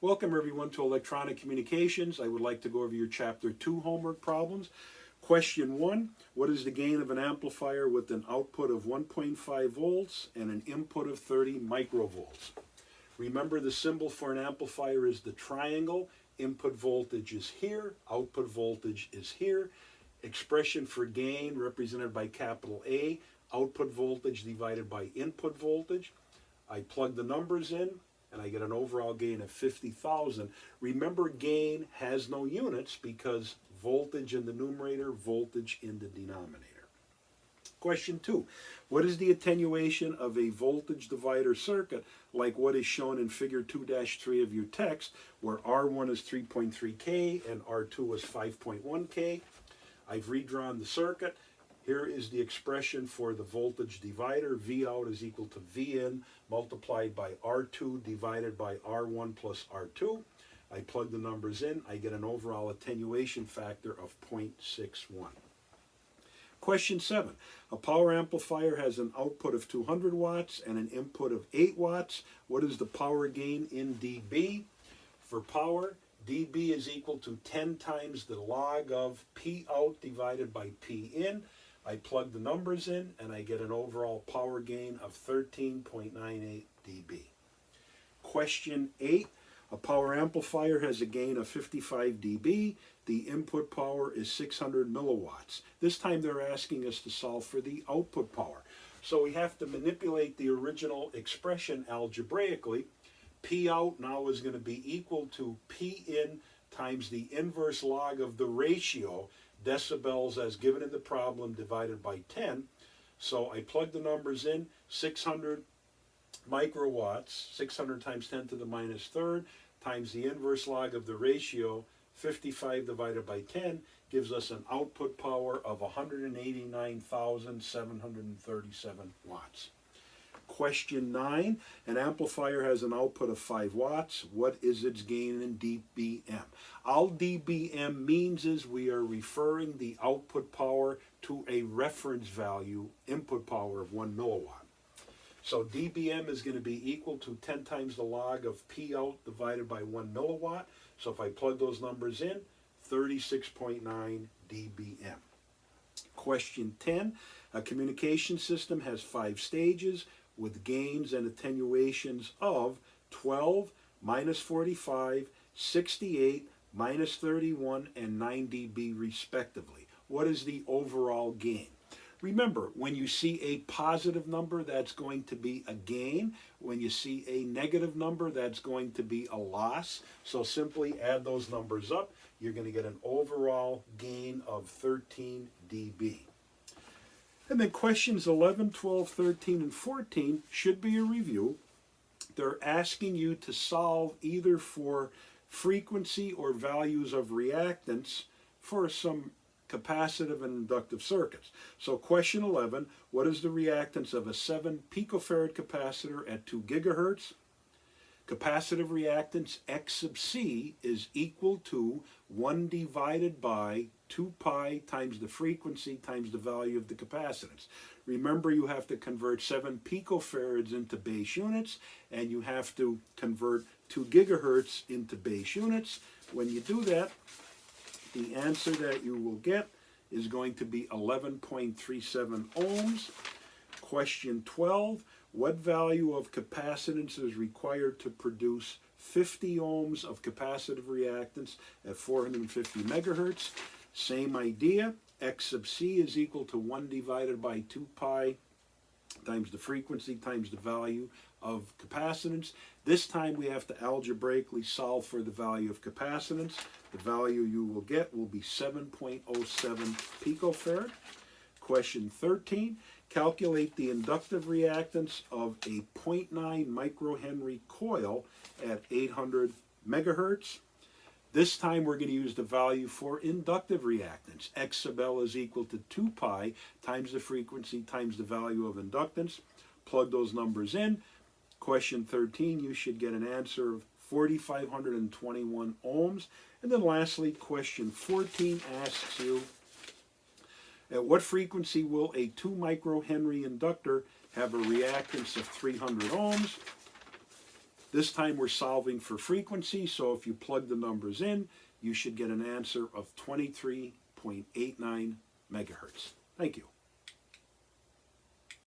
Welcome everyone to Electronic Communications. I would like to go over your Chapter 2 homework problems. Question 1, what is the gain of an amplifier with an output of 1.5 volts and an input of 30 microvolts? Remember, the symbol for an amplifier is the triangle. Input voltage is here, output voltage is here. Expression for gain represented by capital A, output voltage divided by input voltage. I plug the numbers in and I get an overall gain of 50,000. Remember, gain has no units because voltage in the numerator, voltage in the denominator. Question 2, what is the attenuation of a voltage divider circuit like what is shown in figure 2-3 of your text, where R1 is 3.3K and R2 is 5.1K? I've redrawn the circuit. Here is the expression for the voltage divider. V out is equal to V in multiplied by R2 divided by R1 plus R2. I plug the numbers in. I get an overall attenuation factor of 0.61. Question 7. A power amplifier has an output of 200 watts and an input of 8 watts. What is the power gain in dB? For power, dB is equal to 10 times the log of P out divided by P in. I plug the numbers in and I get an overall power gain of 13.98 dB. Question 8. A power amplifier has a gain of 55 dB. The input power is 600 milliwatts. This time they're asking us to solve for the output power. So we have to manipulate the original expression algebraically. P out now is going to be equal to P in times the inverse log of the ratio, decibels as given in the problem, divided by 10. So I plug the numbers in, 600 microwatts, 600 times 10 to the minus third, times the inverse log of the ratio, 55 divided by 10, gives us an output power of 189,737 watts. Question 9, an amplifier has an output of 5 watts. What is its gain in dBm? All dBm means is we are referring the output power to a reference value, input power of 1 milliwatt. So dBm is going to be equal to 10 times the log of P out divided by 1 milliwatt. So if I plug those numbers in, 36.9 dBm. Question 10, a communication system has 5 stages with gains and attenuations of 12, minus 45, 68, minus 31, and 9 dB respectively. What is the overall gain? Remember, when you see a positive number, that's going to be a gain. When you see a negative number, that's going to be a loss. So simply add those numbers up. You're going to get an overall gain of 13 dB. And then questions 11, 12, 13, and 14 should be a review. They're asking you to solve either for frequency or values of reactance for some capacitive and inductive circuits. So question 11, what is the reactance of a 7 picofarad capacitor at 2 gigahertz? Capacitive reactance X sub C is equal to 1 divided by 2 pi times the frequency times the value of the capacitance. Remember, you have to convert 7 picofarads into base units, and you have to convert 2 gigahertz into base units. When you do that, the answer that you will get is going to be 11.37 ohms. Question 12, what value of capacitance is required to produce 50 ohms of capacitive reactance at 450 megahertz? Same idea. X sub C is equal to 1 divided by 2 pi times the frequency times the value of capacitance. This time we have to algebraically solve for the value of capacitance. The value you will get will be 7.07 picofarad. Question 13, calculate the inductive reactance of a 0.9 microhenry coil at 800 megahertz. This time we're going to use the value for inductive reactance. X sub L is equal to 2 pi times the frequency times the value of inductance. Plug those numbers in. Question 13, you should get an answer of 4,521 ohms. And then lastly, question 14 asks you, at what frequency will a 2 microhenry inductor have a reactance of 300 ohms? This time we're solving for frequency, so if you plug the numbers in, you should get an answer of 23.89 megahertz. Thank you.